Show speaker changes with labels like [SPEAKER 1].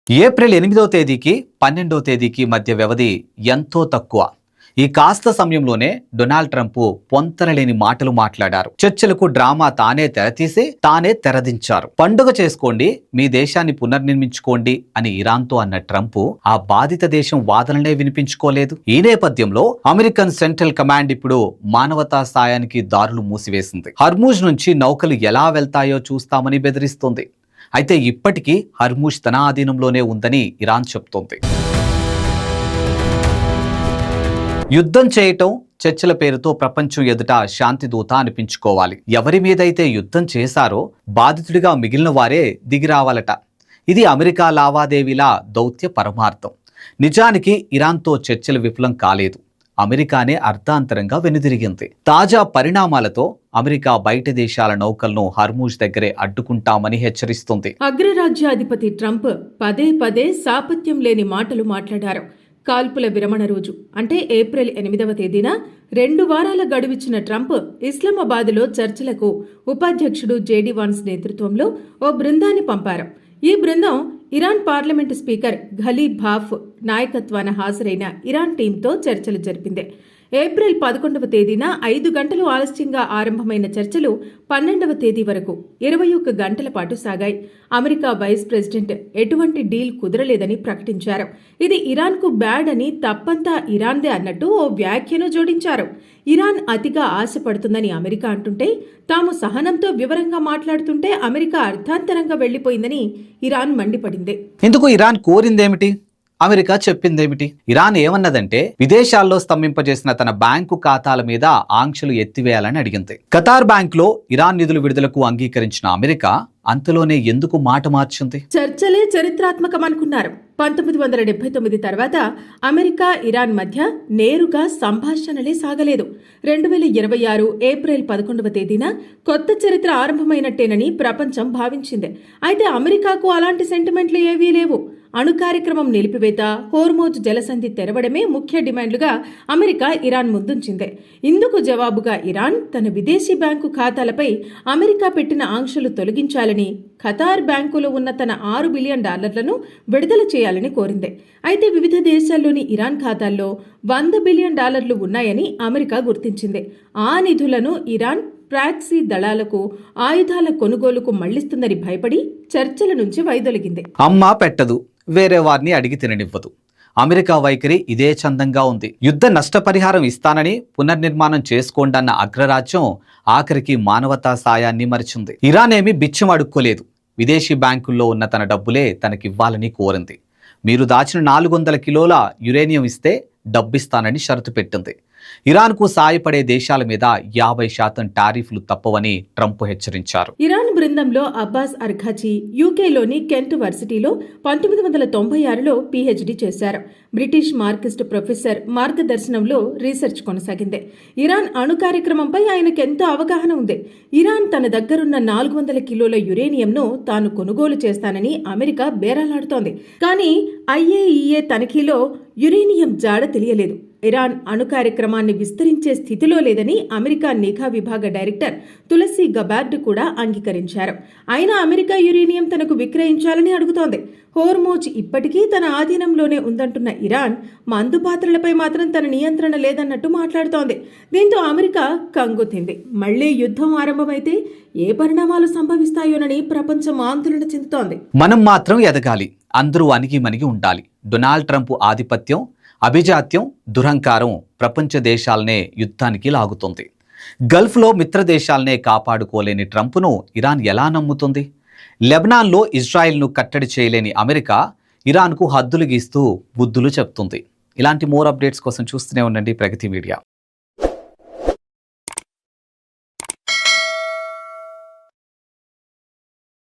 [SPEAKER 1] April 8వ తేదీకి 12వ తేదీకి మధ్య వ్యవధి ఎంతో తక్కువ. ఈ కాస్త సమయంలోనే డొనాల్డ్ ట్రంప్ పొంతనలేని మాటలు మాట్లాడారు. చర్చలకు డ్రామా తానే తెరతీసి తానే తెరదించారు. పండుగ చేసుకోండి, మీ దేశాన్ని పునర్నిర్మించుకోండి అని ఇరాన్తో అన్న ట్రంప్ ఆ బాధిత దేశం వాదనలే వినిపించుకోలేదు. ఈ నేపథ్యంలో అమెరికన్ సెంట్రల్ కమాండ్ ఇప్పుడు మానవతా సాయానికి దారులు మూసివేసింది. హర్మూజ్ నుంచి నౌకలు ఎలా వెళ్తాయో చూస్తామని బెదిరిస్తుంది. అయితే ఇప్పటికీ హర్మూజ్ తన ఆధీనంలోనే ఉందని ఇరాన్ చెప్తోంది. యుద్ధం చేయటం, చర్చల పేరుతో ప్రపంచం ఎదుట శాంతిదూత అనిపించుకోవాలి. ఎవరి మీదైతే యుద్ధం చేశారో బాధితుడిగా మిగిలిన వారే దిగిరావాలట. ఇది అమెరికా లావాదేవీల దౌత్య పరమార్థం. నిజానికి ఇరాన్తో చర్చలు విఫలం కాలేదు. అమెరికానే అర్ధాంతరంగా వెనుదిరిగింది. తాజా పరిణామాలతో అమెరికా బయట దేశాల నౌకలను హర్మూజ్ దగ్గరే అడ్డుకుంటామని హెచ్చరిస్తుంది.
[SPEAKER 2] అగ్రరాజ్యాధిపతి ట్రంప్ పదే పదే సాపత్యం లేని మాటలు మాట్లాడారు. కాల్పుల విరమణ రోజు అంటే ఏప్రిల్ 8వ తేదీన 2 వారాల గడువిచ్చిన ట్రంప్ ఇస్లామాబాద్లో చర్చలకు ఉపాధ్యక్షుడు జేడీ వాన్స్ నేతృత్వంలో ఓ బృందాన్ని పంపారు. ఈ బృందం ఇరాన్ పార్లమెంటు స్పీకర్ ఘలీబ్ బాఫ్ నాయకత్వాన హాజరైన ఇరాన్ టీంతో చర్చలు జరిపింది. ఏప్రిల్ 11వ తేదీన 5 గంటలు ఆలస్యంగా ఆరంభమైన చర్చలు 12వ తేదీ వరకు 21 గంటల పాటు సాగాయి. అమెరికా వైస్ ప్రెసిడెంట్ ఎటువంటి డీల్ కుదరలేదని ప్రకటించారు. ఇది ఇరాన్కు బ్యాడ్ అని, తప్పంతా ఇరాన్దే అన్నట్టు ఓ వ్యాఖ్యను జోడించారు. ఇరాన్ అతిగా ఆశపడుతుందని అమెరికా అంటుంటే, తాము సహనంతో వివరంగా మాట్లాడుతుంటే అమెరికా అర్థాంతరంగా వెళ్లిపోయిందని ఇరాన్ మండిపడింది.
[SPEAKER 1] ఇందుకు ఇరాన్ కోరిందేమిటి? అమెరికా చెప్పిందేమిటి? ఇరాన్ ఏమన్నదంటే, విదేశాల్లో స్తంభింపజేసిన తన బ్యాంకు ఖాతాల మీద ఆంక్షలు ఎత్తివేయాలని అడిగింది. ఖతార్ బ్యాంకులో ఇరాన్ నిధులు విడుదలకు అంగీకరించిన అమెరికా అంతలోనే ఎందుకు మాట మార్చింది?
[SPEAKER 2] చర్చలే చరిత్రాత్మకమనుకున్నారు. 1979 తర్వాత అమెరికా ఇరాన్ మధ్య నేరుగా సంభాషణలే సాగలేదు. 2026 ఏప్రిల్ 11వ తేదీన కొత్త చరిత్ర ఆరంభమైనట్టేనని ప్రపంచం భావించింది. అయితే అమెరికాకు అలాంటి సెంటిమెంట్లు ఏవీ లేవు. అణు కార్యక్రమం నిలిపివేత, హోర్మోజ్ జలసంధి తెరవడమే ముఖ్య డిమాండ్లుగా అమెరికా ఇరాన్ ముందుంచింది. ఇందుకు జవాబుగా ఇరాన్ తన విదేశీ బ్యాంకు ఖాతాలపై అమెరికా పెట్టిన ఆంక్షలు తొలగించాలని, ఖతార్ బ్యాంకులో ఉన్న తన $6 బిలియన్ విడుదల చేయాలని కోరింది. అయితే వివిధ దేశాల్లోని ఇరాన్ ఖాతాల్లో $100 బిలియన్ ఉన్నాయని అమెరికా గుర్తించింది. ఆ నిధులను ఇరాన్ ప్రాక్సీ దళాలకు ఆయుధాల కొనుగోలుకు మళ్లిస్తుందని భయపడి చర్చల నుంచి వైదొలిగింది.
[SPEAKER 1] అమ్మా పెట్టదు, వేరే వారిని అడిగి తిననివ్వదు. అమెరికా వైఖరి ఇదే చందంగా ఉంది. యుద్ధ నష్టపరిహారం ఇస్తానని, పునర్నిర్మాణం చేసుకోండన్న అగ్రరాజ్యం ఆఖరికి మానవతా సాయాన్ని మరిచింది. ఇరాన్ ఏమీ బిచ్చం అడుక్కోలేదు. విదేశీ బ్యాంకుల్లో ఉన్న తన డబ్బులే తనకివ్వాలని కోరింది. మీరు దాచిన 400 కిలోల యురేనియం ఇస్తే డబ్బిస్తానని షరతు పెట్టింది. ఇరాన్కు సాయపడే దేశాల మీద 50% టారిఫ్లు తప్పవని ట్రంప్ హెచ్చరించారు.
[SPEAKER 2] ఇరాన్ బృందంలో అబ్బాస్ అర్ఘాచి యూకేలోని కెంట్ వర్సిటీలో 1996లో PhD చేశారు. బ్రిటిష్ మార్క్సిస్ట్ ప్రొఫెసర్ మార్గదర్శనంలో రీసెర్చ్ కొనసాగింది. ఇరాన్ అణు కార్యక్రమంపై ఆయనకెంతో అవగాహన ఉంది. ఇరాన్ తన దగ్గరున్న 400 కిలోల యురేనియంను తాను కొనుగోలు చేస్తానని అమెరికా బేరాలాడుతోంది. కానీ IAEA తనిఖీలో యురేనియం జాడ తెలియలేదు. ఇరాన్ అణు కార్యక్రమాన్ని విస్తరించే స్థితిలో లేదని అమెరికా నిఘా విభాగ డైరెక్టర్ తులసి గబార్డ్ కూడా అంగీకరించారు. అయినా అమెరికా యురేనియం తనకు విక్రయించాలని అడుగుతోంది. హోర్మోజ్ ఇప్పటికీ తన ఆధీనంలోనే ఉందంటున్న ఇరాన్ మందు పాత్రలపై మాత్రం తన నియంత్రణ లేదన్నట్టు మాట్లాడుతోంది. దీంతో అమెరికా కంగుతింది. మళ్లీ యుద్ధం ఆరంభమైతే ఏ పరిణామాలు సంభవిస్తాయోనని ప్రపంచం ఆందోళన చెందుతోంది.
[SPEAKER 1] మనం మాత్రం ఎదగాలి, అందరూ అణిగి మణిగి ఉండాలి. డొనాల్డ్ ట్రంప్ ఆధిపత్యం, అభిజాత్యం, దురహంకారం ప్రపంచ దేశాలనే యుద్ధానికి లాగుతుంది. గల్ఫ్లో మిత్ర దేశాలనే కాపాడుకోలేని ట్రంప్ను ఇరాన్ ఎలా నమ్ముతుంది? లెబనాన్లో ఇజ్రాయెల్ను కట్టడి చేయలేని అమెరికా ఇరాన్కు హద్దులు గీస్తూ బుద్ధులు చెప్తుంది. ఇలాంటి మోర్ అప్డేట్స్ కోసం చూస్తూనే ఉండండి ప్రగతి మీడియా.